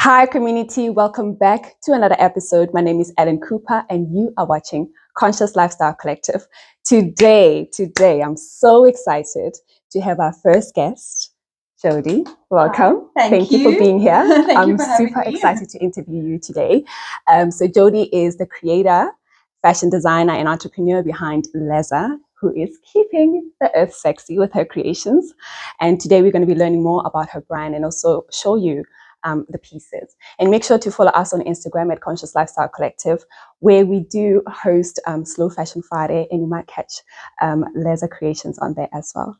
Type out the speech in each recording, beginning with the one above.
Hi, community. Welcome back to another episode. My name is Ellen Cooper, and you are watching Conscious Lifestyle Collective. Today, I'm so excited to have our first guest, Jodie. Welcome. Hi, Thank you for being here. Thank you for having super me. excited to interview you today. So Jodie is the creator, fashion designer, and entrepreneur behind Leza, who is keeping the earth sexy with her creations. And today we're going to be learning more about her brand and also show you the pieces. And make sure to follow us on Instagram at Conscious Lifestyle Collective, where we do host Slow Fashion Friday, and you might catch Leza creations on there as well.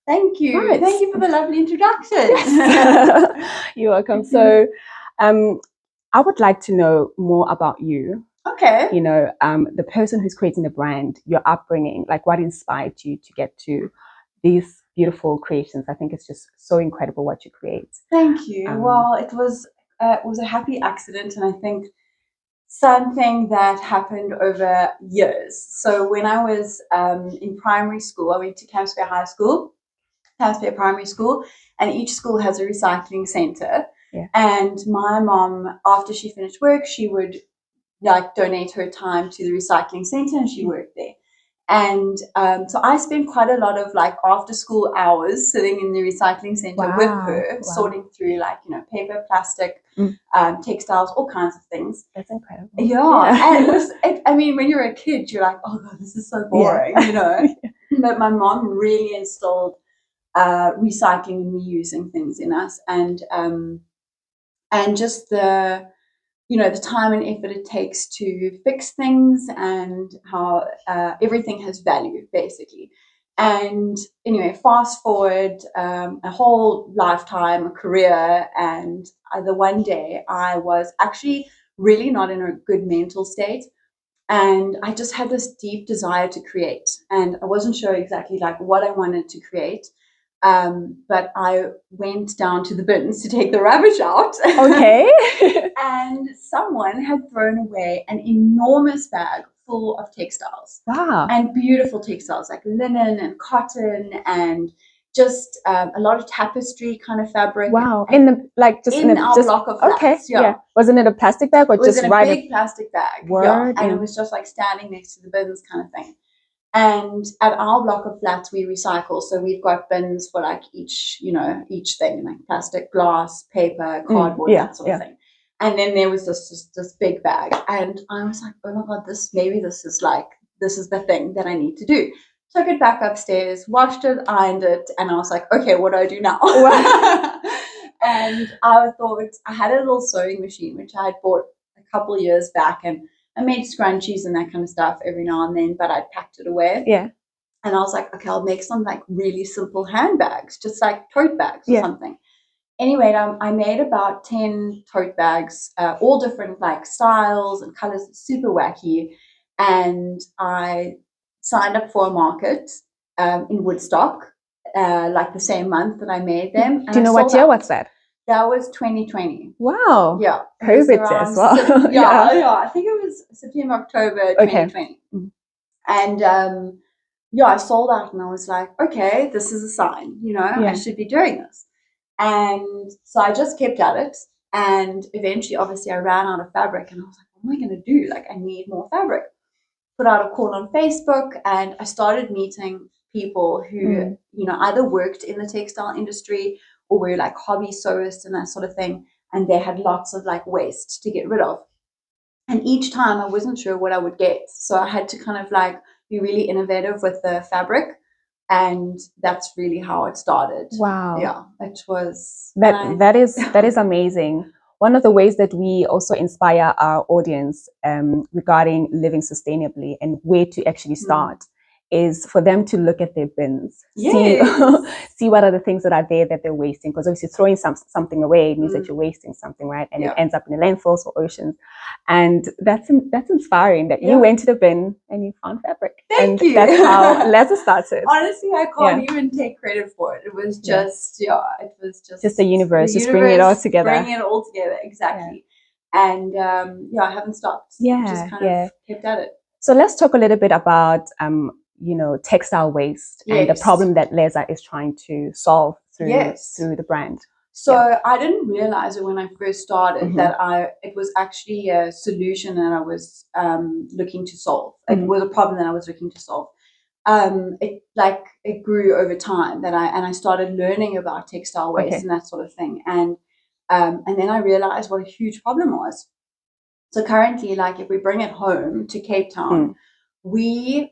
Thank you. Right. Thank you for the lovely introduction. Yes. You're welcome. So I would like to know more about you. Okay. You know, the person who's creating the brand, your upbringing, like what inspired you to get to these beautiful creations. I think it's just so incredible what you create. Thank you. Well, it was a happy accident, and I think something that happened over years. So when I was in primary school, I went to Camps Bay High School, Camps Bay Primary School, and each school has a recycling center. Yeah. And my mom, after she finished work, she would donate her time to the recycling center, and she worked there. And so I spent quite a lot of after school hours sitting in the recycling center with her, sorting through paper, plastic, textiles, all kinds of things. That's incredible. Yeah. And it was, I mean, when you're a kid, you're like, oh God, this is so boring, you know. But my mom really instilled recycling and reusing things in us, and just the time and effort it takes to fix things, and how everything has value, basically. And anyway, fast forward a whole lifetime, a career, and the one day I was actually really not in a good mental state, and I just had this deep desire to create, and I wasn't sure exactly what I wanted to create. But I went down to the bins to take the rubbish out. Okay. And someone had thrown away an enormous bag full of textiles. Wow. And beautiful textiles like linen and cotton, and just a lot of tapestry kind of fabric. Wow. In our block of flats. Okay. Yeah. Wasn't it a plastic bag, or it was just in a big plastic bag? Word. Yeah. And it was just standing next to the bins kind of thing. And at our block of flats, we recycle. So we've got bins for each thing, like plastic, glass, paper, cardboard, that sort of thing. And then there was this big bag. And I was like, oh my God, this is the thing that I need to do. Took it back upstairs, washed it, ironed it. And I was like, okay, what do I do now? And I thought, I had a little sewing machine, which I had bought a couple of years back. And I made scrunchies and that kind of stuff every now and then, but I'd packed it away. Yeah. And I was like, okay, I'll make some really simple handbags, just tote bags or something. Anyway, I made about 10 tote bags, all different styles and colors, super wacky. And I signed up for a market in Woodstock, the same month that I made them. And do you know what year? What's that? That was 2020. Wow. Yeah. COVID as well. Yeah. I think it was September, October 2020. Okay. And I sold out, and I was like, okay, this is a sign, I should be doing this. And so I just kept at it. And eventually, obviously, I ran out of fabric, and I was like, what am I going to do? I need more fabric. Put out a call on Facebook, and I started meeting people who, either worked in the textile industry or were hobby sewists and that sort of thing. And they had lots of waste to get rid of. And each time I wasn't sure what I would get. So I had to kind of be really innovative with the fabric. And that's really how it started. Wow. Yeah, it was. That is amazing. One of the ways that we also inspire our audience regarding living sustainably and where to actually start is for them to look at their bins, see what are the things that are there that they're wasting. Because obviously throwing something away means that you're wasting something, right? And it ends up in the landfills or oceans. And that's inspiring that you went to the bin and you found fabric. Thank you. That's how Leza started. Honestly, I can't even take credit for it. It was just, it was just the universe, just bringing it all together. Bringing it all together, exactly. Yeah. And I haven't stopped. Just kind of kept at it. So let's talk a little bit about textile waste and the problem that Leza is trying to solve through the brand. So I didn't realize it when I first started that it was actually a solution that I was looking to solve. It was a problem that I was looking to solve. It grew over time that I started learning about textile waste and that sort of thing. And then I realized what a huge problem was. So currently, like if we bring it home to Cape Town, we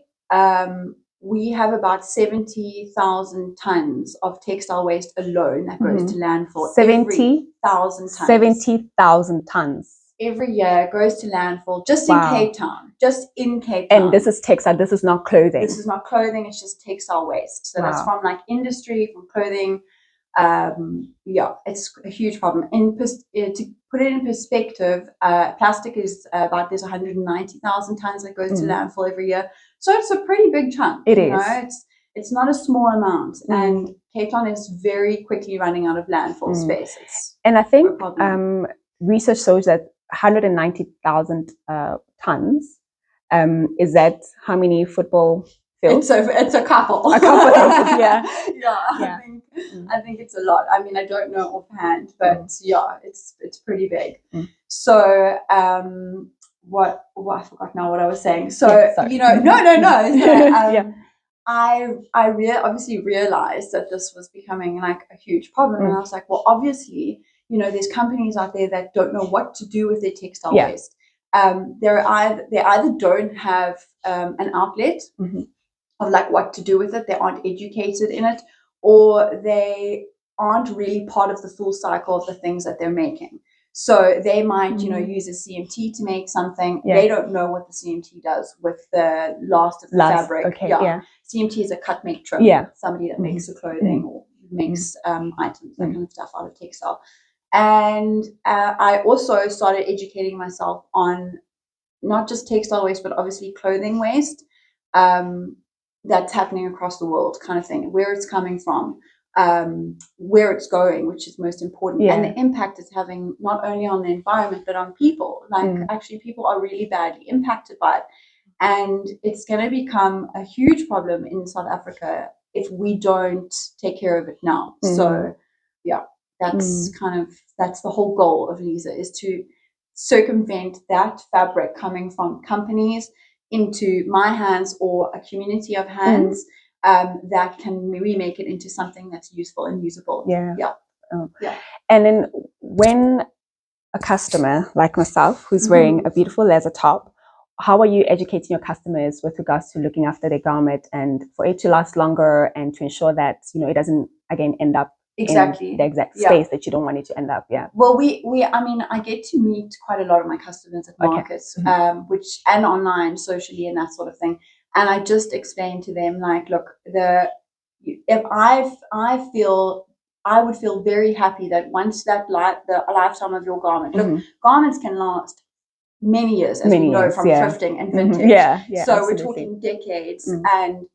have about 70,000 tons of textile waste alone that goes to landfill. 70,000 tons. 70,000 tons. Every year goes to landfill just in Cape Town. Just in Cape Town. And this is textile, this is not clothing. This is not clothing, it's just textile waste. So that's from like industry, from clothing. It's a huge problem. To put it in perspective, plastic is there's 190,000 tons that goes to landfill every year. So it's a pretty big chunk. It is. It's not a small amount, and Cape Town is very quickly running out of landfill space. And I think research shows that 190,000 tons. Is that how many football fields? It's a couple. A couple, yeah. I think it's a lot. I mean, I don't know offhand, but it's pretty big. So I forgot now what I was saying. So no. I obviously realized that this was becoming like a huge problem, and I was like, well, obviously, there's companies out there that don't know what to do with their textile waste. They either don't have an outlet of like what to do with it, they aren't educated in it, or they aren't really part of the full cycle of the things that they're making. So they might, use a CMT to make something. They don't know what the CMT does with the last of the fabric. CMT is a cut, make, trim. Somebody that makes the clothing or makes items, that kind of stuff out of textile. And I also started educating myself on not just textile waste, but obviously clothing waste that's happening across the world, kind of thing, where it's coming from, where it's going, which is most important, and the impact it's having not only on the environment but on people. Like actually, people are really badly impacted by it, and it's going to become a huge problem in South Africa if we don't take care of it now. So that's that's the whole goal of Leza, is to circumvent that fabric coming from companies into my hands or a community of hands that can remake it into something that's useful and usable. And then when a customer like myself who's wearing a beautiful Leza top, how are you educating your customers with regards to looking after their garment and for it to last longer and to ensure that it doesn't again end up in the exact space that you don't want it to end up? Well, I get to meet quite a lot of my customers at markets, and online, socially, and that sort of thing. And I just explain to them, like, look, I would feel very happy that once the lifetime of your garment, look, garments can last many years, as we know from thrifting and vintage. So absolutely. We're talking decades, and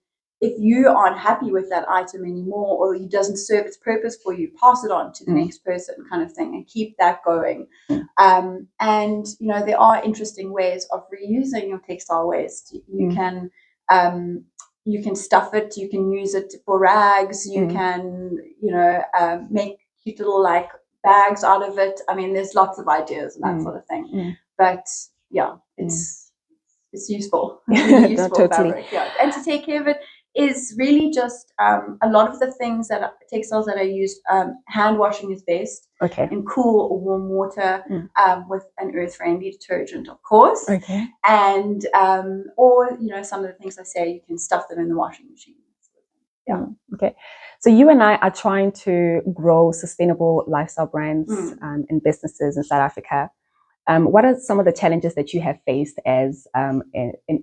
if you aren't happy with that item anymore, or it doesn't serve its purpose for you, pass it on to the next person, kind of thing, and keep that going. And there are interesting ways of reusing your textile waste. You can stuff it, you can use it for rags, you can make cute little like bags out of it. I mean, there's lots of ideas and that sort of thing. But it's useful. Really useful fabric. And to take care of it is really just a lot of the things textiles that I use. Hand washing is best in cool or warm water with an earth-friendly detergent, of course. And or some of the things I say, you can stuff them in the washing machine. So you and I are trying to grow sustainable lifestyle brands and businesses in South Africa. What are some of the challenges that you have faced as an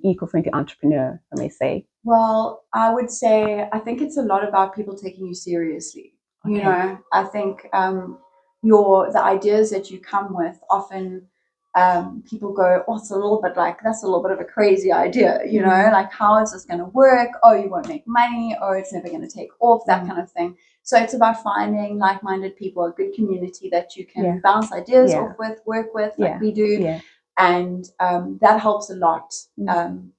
eco-friendly entrepreneur, I may say? Well, I would say I think it's a lot about people taking you seriously. I think the ideas that you come with often people go, oh, it's a little bit like, that's a little bit of a crazy idea, like, how is this going to work? Oh, you won't make money, or it's never going to take off, that kind of thing. So it's about finding like-minded people, a good community that you can bounce ideas off with, work with, like we do. And that helps a lot.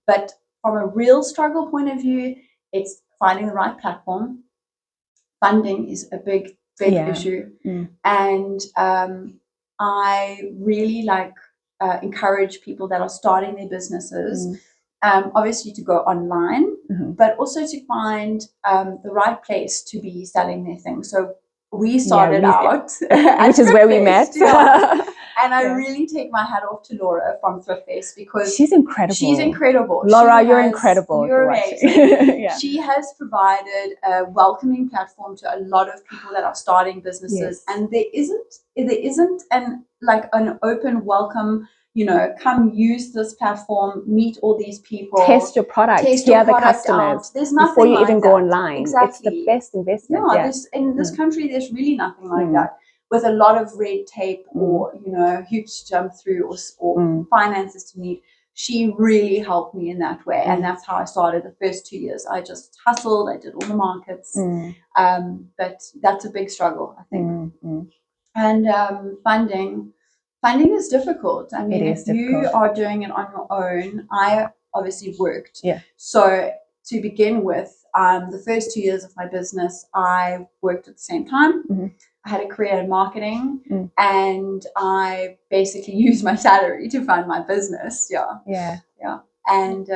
But from a real struggle point of view, it's finding the right platform. Funding is a big big issue. And I really encourage people that are starting their businesses, obviously to go online, but also to find the right place to be selling their things. So we started out, which is where we met. And I really take my hat off to Laura from Thrift Fest, because she's incredible. She's incredible. Laura, you're incredible. You're amazing. She has provided a welcoming platform to a lot of people that are starting businesses, and there isn't an open welcome. Come use this platform, meet all these people, test your product, hear the customers. There's nothing before you like even that. go online. Exactly. It's the best investment. In this country, there's really nothing like that. With a lot of red tape or hoops to jump through or finances to meet, she really helped me in that way, and that's how I started. The first 2 years, I just hustled. I did all the markets, but that's a big struggle, I think. And funding is difficult. I mean, if you are doing it on your own, I obviously worked. So to begin with, the first 2 years of my business, I worked at the same time. I had a career in marketing, and I basically used my salary to fund my business. And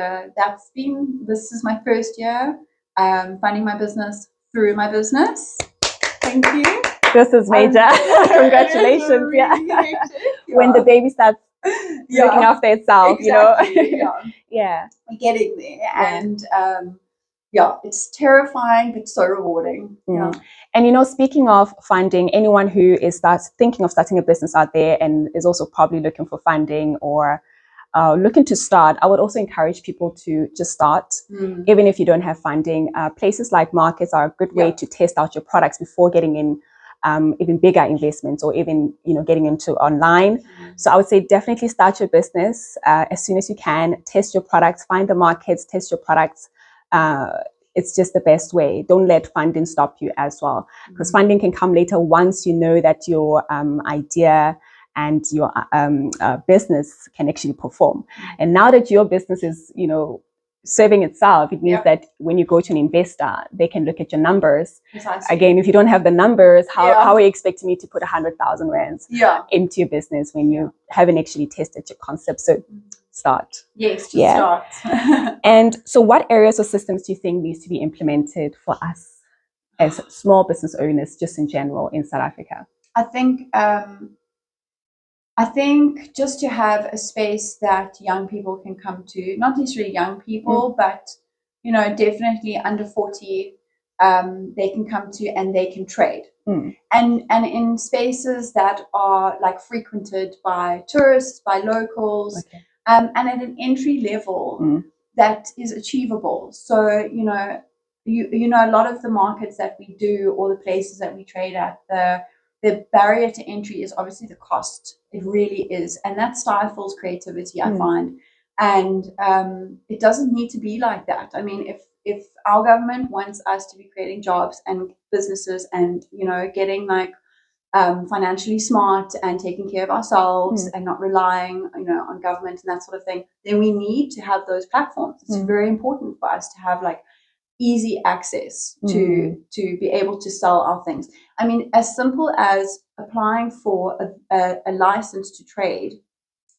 this is my first year funding my business through my business. Thank you. This is major. Congratulations. Really when the baby starts looking after itself, exactly. We're getting there. And it's terrifying but so rewarding. And speaking of funding, anyone who is thinking of starting a business out there and is also probably looking for funding or looking to start, I would also encourage people to just start, even if you don't have funding. Places like markets are a good way to test out your products before getting in even bigger investments or even getting into online. So I would say definitely start your business as soon as you can. Test your products, find the markets, test your products. It's just the best way. Don't let funding stop you as well, because funding can come later once you know that your idea and your business can actually perform. And now that your business is, serving itself, it means that when you go to an investor, they can look at your numbers. Again, if you don't have the numbers, how are you expecting me to put 100,000 rands into your business when you haven't actually tested your concept? So start. Yes, just start. And so what areas or systems do you think needs to be implemented for us as small business owners, just in general, in South Africa? I think just to have a space that young people can come to, not necessarily young people, but, definitely under 40, they can come to and they can trade. And in spaces that are frequented by tourists, by locals, and at an entry level that is achievable. So, a lot of the markets that we do or the places that we trade at, the barrier to entry is obviously the cost. It really is. And that stifles creativity, I find. And it doesn't need to be like that. I mean, if our government wants us to be creating jobs and businesses and, getting financially smart and taking care of ourselves and not relying, on government and that sort of thing, then we need to have those platforms. It's very important for us to have easy access to be able to sell our things. I mean, as simple as applying for a license to trade,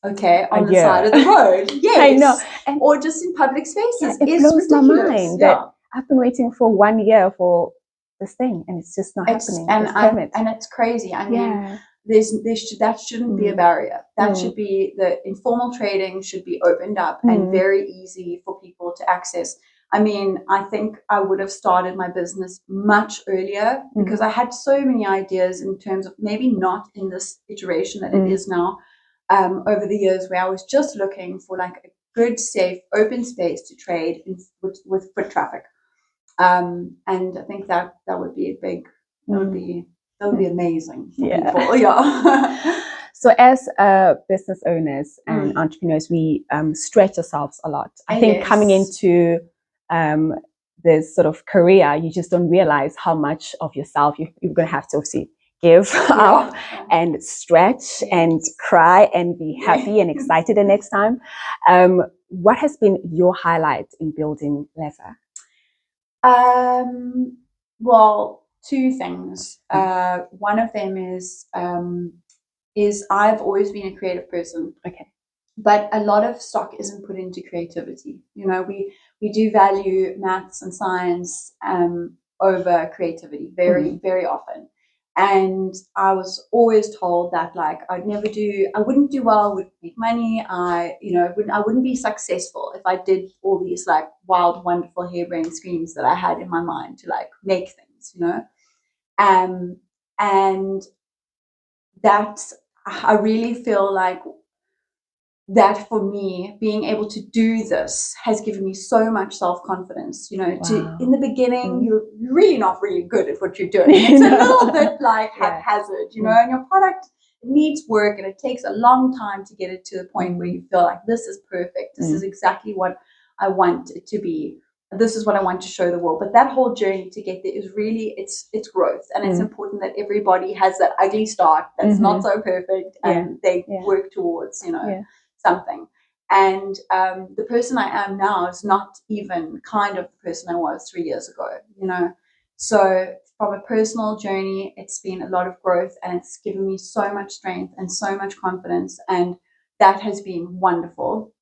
on the side of the road. Yes, I know. Or just in public spaces. It blows my mind that I've been waiting for 1 year for this thing, and it's just not happening. And it's crazy. I mean, that shouldn't be a barrier. That should be, the informal trading should be opened up and very easy for people to access. I mean, I think I would have started my business much earlier because I had so many ideas in terms of, maybe not in this iteration that it is now, over the years, where I was just looking for a good, safe, open space to trade with foot traffic. And I think that would be that would be amazing for people. So as business owners and entrepreneurs, we stretch ourselves a lot. I think coming into this sort of career, you just don't realize how much of yourself you're going to have to obviously give up and stretch and cry and be happy and excited the next time. What has been your highlight in building Leza? Well, two things. One of them is I've always been a creative person. Okay. But a lot of stock isn't put into creativity. You know, we do value maths and science over creativity very, very often. And I was always told that, like, I wouldn't do well, wouldn't make money. I wouldn't be successful if I did all these like wild, wonderful harebrained schemes that I had in my mind to like make things, you know. And I really feel like that for me, being able to do this has given me so much self-confidence, you know. In the beginning, you're really not really good at what you're doing. It's a little bit like haphazard, you know, and your product needs work and it takes a long time to get it to the point where you feel like this is perfect. This is exactly what I want it to be. This is what I want to show the world. But that whole journey to get there is really, it's growth. And it's important that everybody has that ugly start that's not so perfect and they work towards, you know, something. And the person I am now is not even kind of the person I was 3 years ago, you know. So from a personal journey, it's been a lot of growth and it's given me so much strength and so much confidence. And that has been wonderful.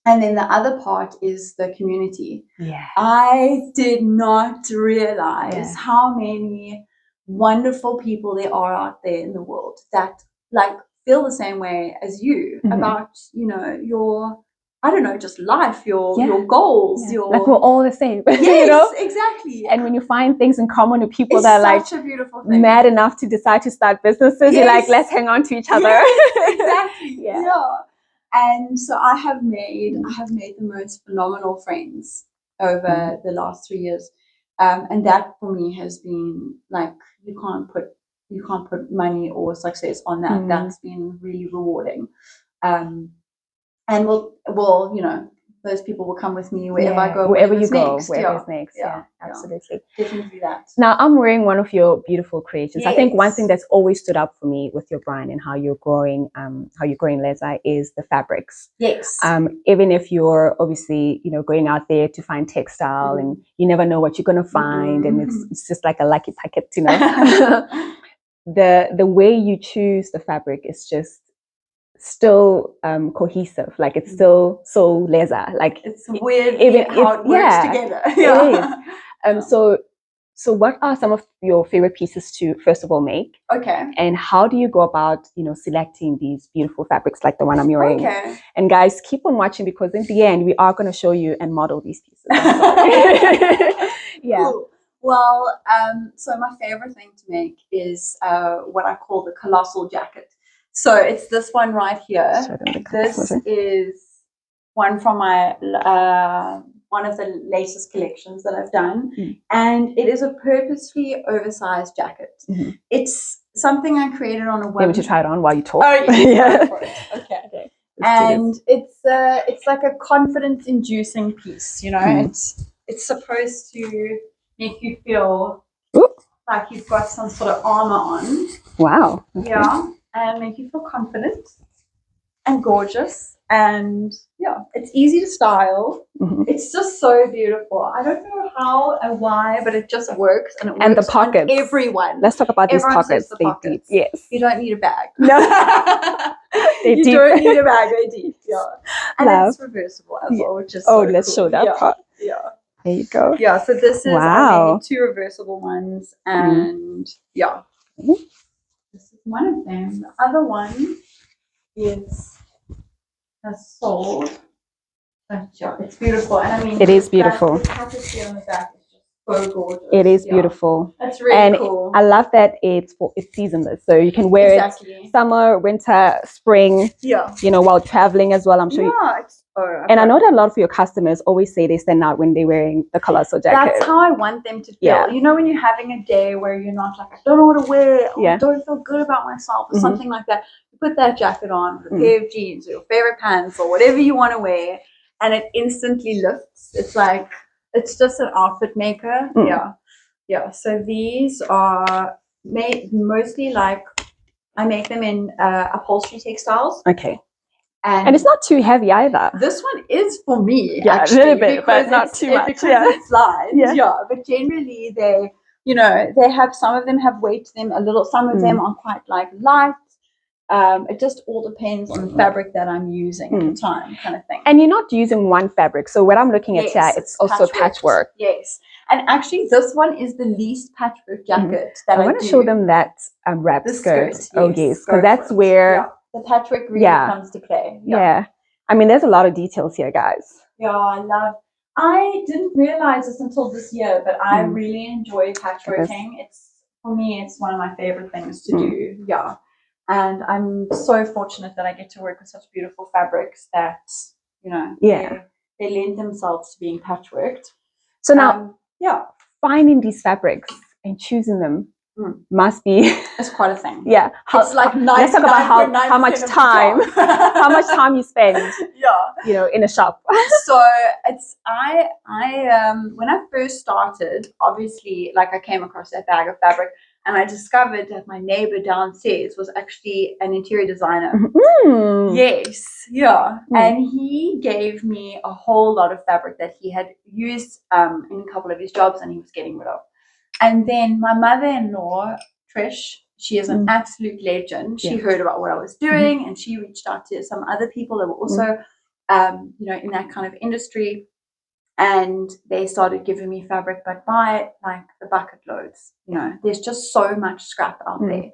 And then the other part is the community. Yeah. I did not realize how many wonderful people there are out there in the world that like feel the same way as you about, you know, your, I don't know, just life, your goals, like we're all the same. Yes, you know? Exactly. And when you find things in common with people it's that are such like a beautiful thing. Mad enough to decide to start businesses, you're like, let's hang on to each other. Yes, exactly. Yeah. And so I have made the most phenomenal friends over the last 3 years. And that for me has been like, you can't put money or success on that. That's been really rewarding. And we'll, you know, those people will come with me wherever I go, wherever you go, next. wherever's next. Yeah, absolutely. Definitely that. Now, I'm wearing one of your beautiful creations. Yes. I think one thing that's always stood out for me with your brand and how you're growing Leza is the fabrics. Yes. Even if you're obviously, you know, going out there to find textile and you never know what you're going to find, and it's just like a lucky packet, you know. The way you choose the fabric is just still cohesive, like it's still so Leza, like it's weird how it works together. It is. So what are some of your favorite pieces to first of all make? Okay. And how do you go about, you know, selecting these beautiful fabrics like the one I'm wearing? Okay. And guys, keep on watching because in the end we are going to show you and model these pieces. Cool. Well, so my favorite thing to make is what I call the colossal jacket. So it's this one right here. This is one from my one of the latest collections that I've done, and it is a purposefully oversized jacket. It's something I created on a whim. Maybe to try it on while you talk. Oh yeah. Okay. And it's like a confidence-inducing piece. You know, it's supposed to make you feel like you've got some sort of armor on. Wow. Okay. Yeah. And make you feel confident and gorgeous, and it's easy to style. It's just so beautiful. I don't know how and why, but it just works, and it works the pockets. on everyone. Let's talk about these pockets. They're deep. Yes. You don't need a bag. No. You don't need a bag. They're deep. Yeah. And it's reversible as well, which is let's show that part. Yeah. There you go. Yeah. So this is I made 2 reversible ones, and this is one of them. The other one has sold. It's beautiful. And I mean, it is beautiful. The tapestry on the back is just so gorgeous. It is beautiful. That's really cool. I love that it's seasonless. So you can wear it summer, winter, spring, you know, while traveling as well. I'm sure and I know that a lot of your customers always say they stand out when they're wearing the colossal jacket. That's how I want them to feel. You know, when you're having a day where you're not like, I don't know what to wear, or I don't feel good about myself, or something like that. You put that jacket on with a pair of jeans or your favorite pants or whatever you want to wear, and it instantly lifts. It's like, it's just an outfit maker. Yeah. So these are made mostly like, I make them in upholstery textiles. Okay. And it's not too heavy either. This one is for me, actually, a little bit, but not too much. Because it slides. But generally you know, some of them have weight to them a little, some of them are quite like light. It just all depends on the fabric that I'm using at the time, kind of thing. And you're not using one fabric. So what I'm looking at here, it's also patchwork. Yes. And actually, this one is the least patchwork jacket that I want to show them that wrap skirt. Yes, oh, yes. Because that's where the patchwork really comes to play. Yeah. I mean, there's a lot of details here, guys. Yeah, I didn't realize this until this year, but I really enjoy patchworking. For me, it's one of my favorite things to do. Yeah. And I'm so fortunate that I get to work with such beautiful fabrics that, you know, they lend themselves to being patchworked. So now, finding these fabrics and choosing them must be it's quite a thing. Yeah. It's like let's talk about how much time how much time you spend you know, in a shop. So it's I when I first started, obviously, like, I came across that bag of fabric and I discovered that my neighbor downstairs was actually an interior designer. Yes, and he gave me a whole lot of fabric that he had used in a couple of his jobs and he was getting rid of. And then my mother-in-law, Trish, she is an absolute legend. She heard about what I was doing and she reached out to some other people that were also, you know, in that kind of industry. And they started giving me fabric, but by like the bucket loads. You know, there's just so much scrap out there.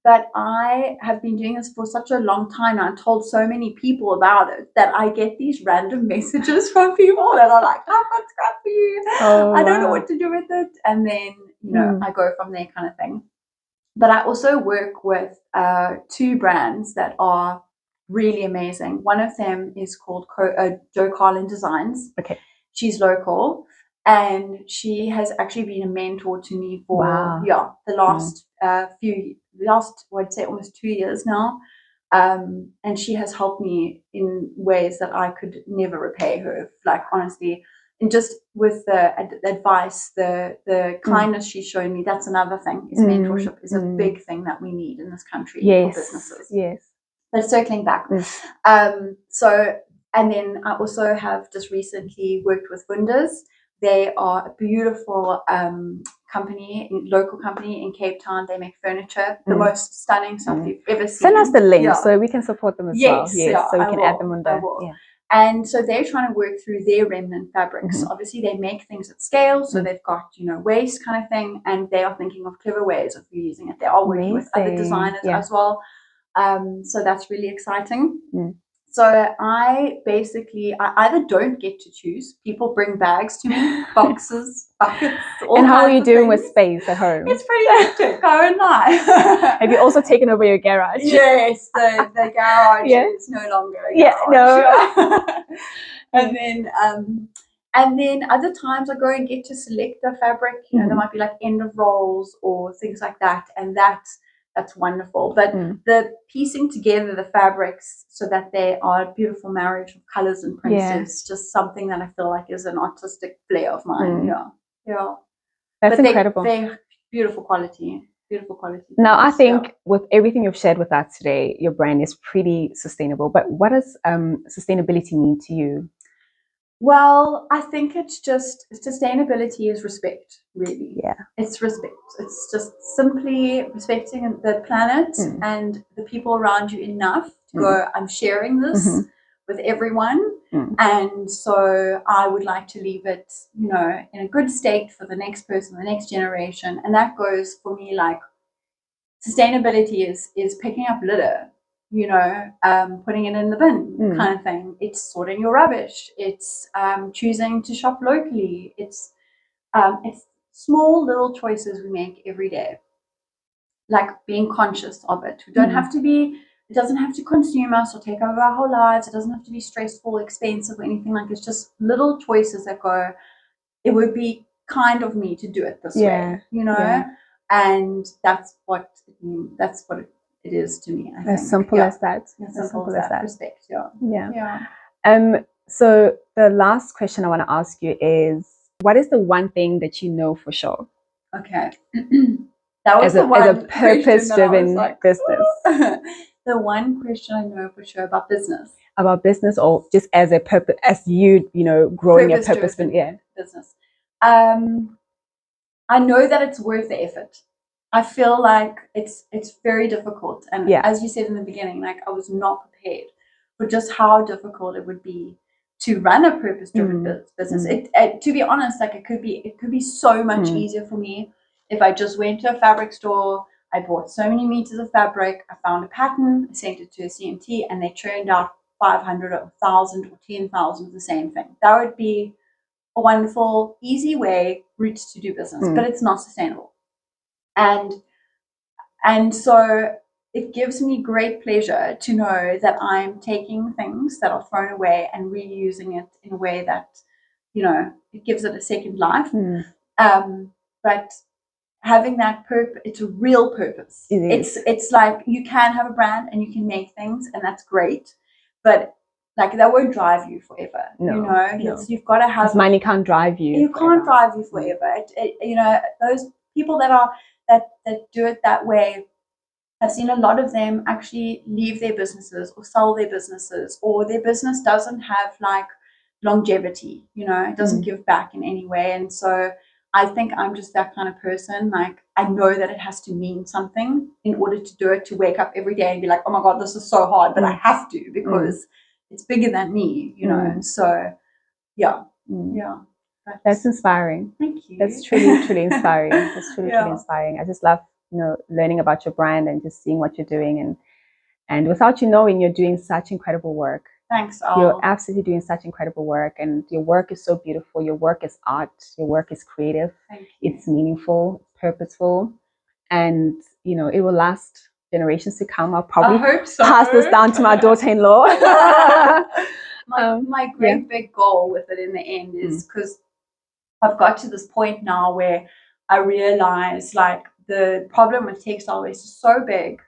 But I have been doing this for such a long time now. I told so many people about it that I get these random messages from people that are like, I've got scrap for you. I don't know what to do with it. And then, you know, I go from there, kind of thing. But I also work with 2 brands that are really amazing. One of them is called Jo Carlin Designs. Okay. She's local. And she has actually been a mentor to me for the last I'd say almost 2 years now. And she has helped me in ways that I could never repay her. Like, honestly, and just with the advice, the kindness she's shown me. That's another thing. Is mentorship is a big thing that we need in this country for businesses. Yes. But circling back, so, and then I also have just recently worked with Wunders. They are a beautiful local company in Cape Town. They make furniture, the most stunning stuff you've ever seen. Send us the link so we can support them as well. Yes, so we can add them on there. And so they're trying to work through their remnant fabrics. Obviously, they make things at scale, so they've got, you know, waste kind of thing, and they are thinking of clever ways of reusing it. They are working with other designers as well. So that's really exciting. So I either don't get to choose. People bring bags to me, boxes, buckets. And how are you doing with space at home? It's pretty hectic, I won't lie. Have you also taken over your garage? Yes, the garage is no longer a garage. And then other times I go and get to select the fabric. You know, there might be like end of rolls or things like that, and that's wonderful. But the piecing together the fabrics so that they are a beautiful marriage of colors and prints is just something that I feel like is an artistic flair of mine. Yeah. That's incredible. They're beautiful quality. Beautiful quality. Now, I think with everything you've shared with us today, your brand is pretty sustainable. But what does sustainability mean to you? Well, I think it's just sustainability is respect, really. Yeah. It's respect. It's just simply respecting the planet and the people around you enough to go, I'm sharing this with everyone. And so I would like to leave it, you know, in a good state for the next person, the next generation. And that goes for me, like, sustainability is picking up litter, you know, putting it in the bin kind of thing. It's sorting your rubbish. It's choosing to shop locally. It's small little choices we make every day, like being conscious of it. We don't have to be, it doesn't have to consume us or take over our whole lives. It doesn't have to be stressful, expensive, or anything like. It's just little choices that go, it would be kind of me to do it this way, you know. And that's what it is to me. I think. As simple as that. As simple as that. Respect. So the last question I want to ask you is, what is the one thing that you know for sure? Okay. That was as a purpose-driven business. The one question I know for sure about business. About business, or just as a purpose, as you know, growing a purpose-driven business. I know that it's worth the effort. I feel like it's very difficult. And as you said in the beginning, like I was not prepared for just how difficult it would be to run a purpose-driven business. It, to be honest, like it could be so much easier for me if I just went to a fabric store. I bought so many meters of fabric. I found a pattern, I sent it to a CMT, and they churned out 500 or 1,000 or 10,000 of the same thing. That would be a wonderful, easy route to do business, but it's not sustainable. And so it gives me great pleasure to know that I'm taking things that are thrown away and reusing it in a way that, you know, it gives it a second life. But having that purpose, it's a real purpose. It's like you can have a brand and you can make things, and that's great, but like that won't drive you forever. You've got to have money can't drive you. You can't drive you forever. You know, those people that do it that way, I've seen a lot of them actually leave their businesses or sell their businesses, or their business doesn't have like longevity. You know, it doesn't give back in any way. And so I think I'm just that kind of person. Like I know that it has to mean something in order to do it, to wake up every day and be like, oh my God, this is so hard, but I have to, because it's bigger than me, you know. So yeah. That's inspiring. Thank you. That's truly inspiring. That's truly inspiring. I just love, learning about your brand and just seeing what you're doing, and without you knowing, you're doing such incredible work. Thanks, You're absolutely doing such incredible work, and your work is so beautiful. Your work is art. Your work is creative. Thank you. It's meaningful, it's purposeful, and it will last generations to come. I'll probably pass this down to my daughter-in-law. My great big goal with it in the end is, because I've got to this point now where I realize like the problem with textile waste is so big.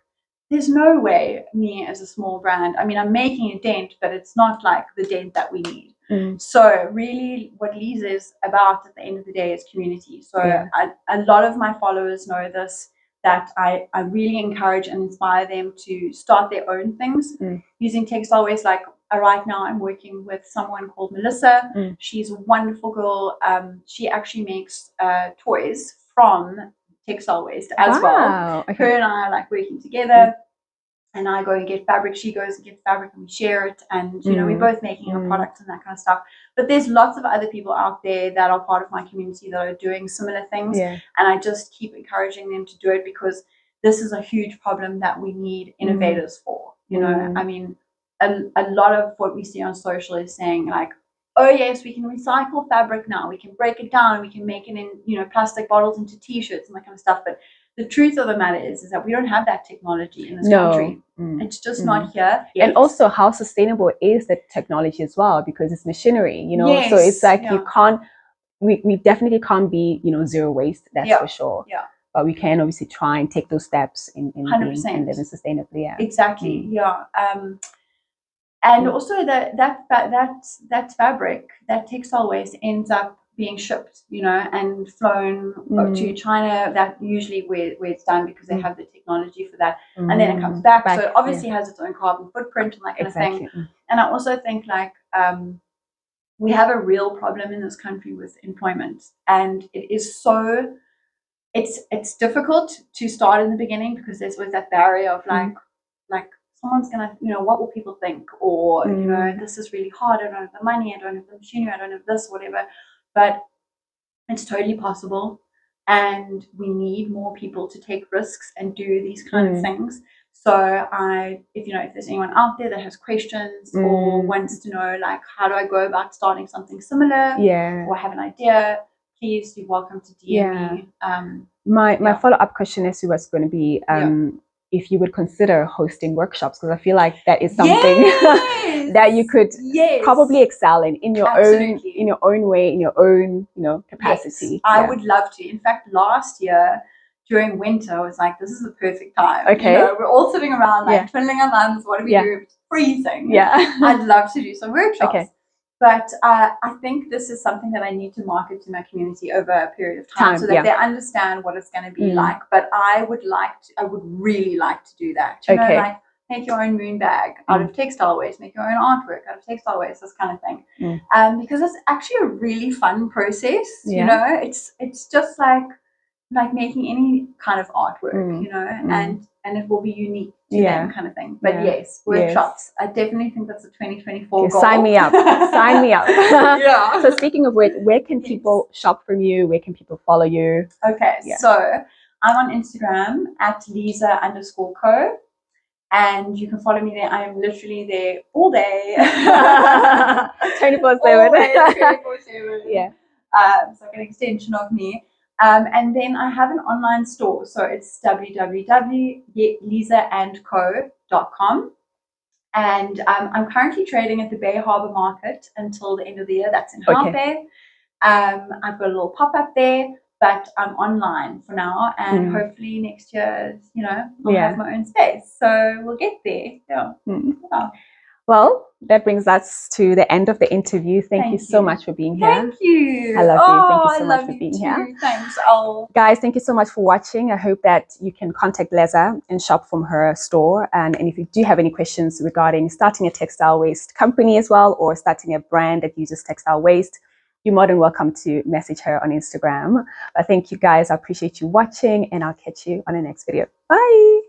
There's no way me as a small brand, I mean, I'm making a dent, but it's not like the dent that we need. So really what Leza is about at the end of the day is community. So a lot of my followers know this, that I really encourage and inspire them to start their own things using textile waste. Like right now I'm working with someone called Melissa. She's a wonderful girl. She actually makes toys from textile waste as well. Okay. Her and I are like working together, and I go and get fabric, she goes and gets fabric, and we share it, and we're both making our products and that kind of stuff. But there's lots of other people out there that are part of my community that are doing similar things, and I just keep encouraging them to do it, because this is a huge problem that we need innovators for. I mean, a lot of what we see on social is saying like, oh yes, we can recycle fabric now, we can break it down, we can make it in plastic bottles into t-shirts and that kind of stuff. But the truth of the matter is that we don't have that technology in this country. It's just not here yet. And also, how sustainable is the technology as well, because it's machinery, Yes, so it's like you can't, we definitely can't be zero waste, that's for sure. But we can obviously try and take those steps in 100%. and living sustainably. Exactly. And also that fabric, that textile waste ends up being shipped, and flown to China. That usually where it's done, because they have the technology for that, and then it comes back. So it obviously has its own carbon footprint and that kind of thing. And I also think like we have a real problem in this country with employment, and it is so it's difficult to start in the beginning, because there's always that barrier of like someone's gonna, what will people think, or this is really hard, I don't have the money, I don't have the machinery, I don't have this, whatever. But it's totally possible, and we need more people to take risks and do these kind of things. So if there's anyone out there that has questions or wants to know like, how do I go about starting something similar, or have an idea, please, you're welcome to DM me. My follow-up question is was going to be if you would consider hosting workshops, because I feel like that is something that you could probably excel in your own way, in your own capacity. Yes, I would love to. In fact, last year during winter, I was like, this is the perfect time. Okay. We're all sitting around like twiddling our thumbs. What do we do? It's freezing. I'd love to do some workshops. Okay. But I think this is something that I need to market to my community over a period of time so that they understand what it's going to be like. But I would really like to do that. Like make your own moon bag out of textile waste, make your own artwork out of textile waste, this kind of thing. Because it's actually a really fun process. It's just like like making any kind of artwork, you know, and it will be unique to them, kind of thing. But yes, workshops. I definitely think that's a 2024 goal. Sign me up. Sign me up. Yeah. So speaking of which, where can people shop from you? Where can people follow you? Okay, so I'm on Instagram at Leza_co. And you can follow me there. I am literally there all day. 24/7. 24/7. Yeah. It's like an extension of me. And then I have an online store. So it's www.lezaandco.com. And I'm currently trading at the Bay Harbour Market until the end of the year. That's in Hout Bay. I've got a little pop-up there. But I'm online for now, and hopefully next year, you know, I'll have my own space. So we'll get there. Yeah. Well, that brings us to the end of the interview. Thank you so much for being here. Thank you. I love you. Thank you so much for being here. Thanks, guys, thank you so much for watching. I hope that you can contact Leza and shop from her store. And if you do have any questions regarding starting a textile waste company as well, or starting a brand that uses textile waste, you're more than welcome to message her on Instagram. But thank you guys. I appreciate you watching, and I'll catch you on the next video. Bye.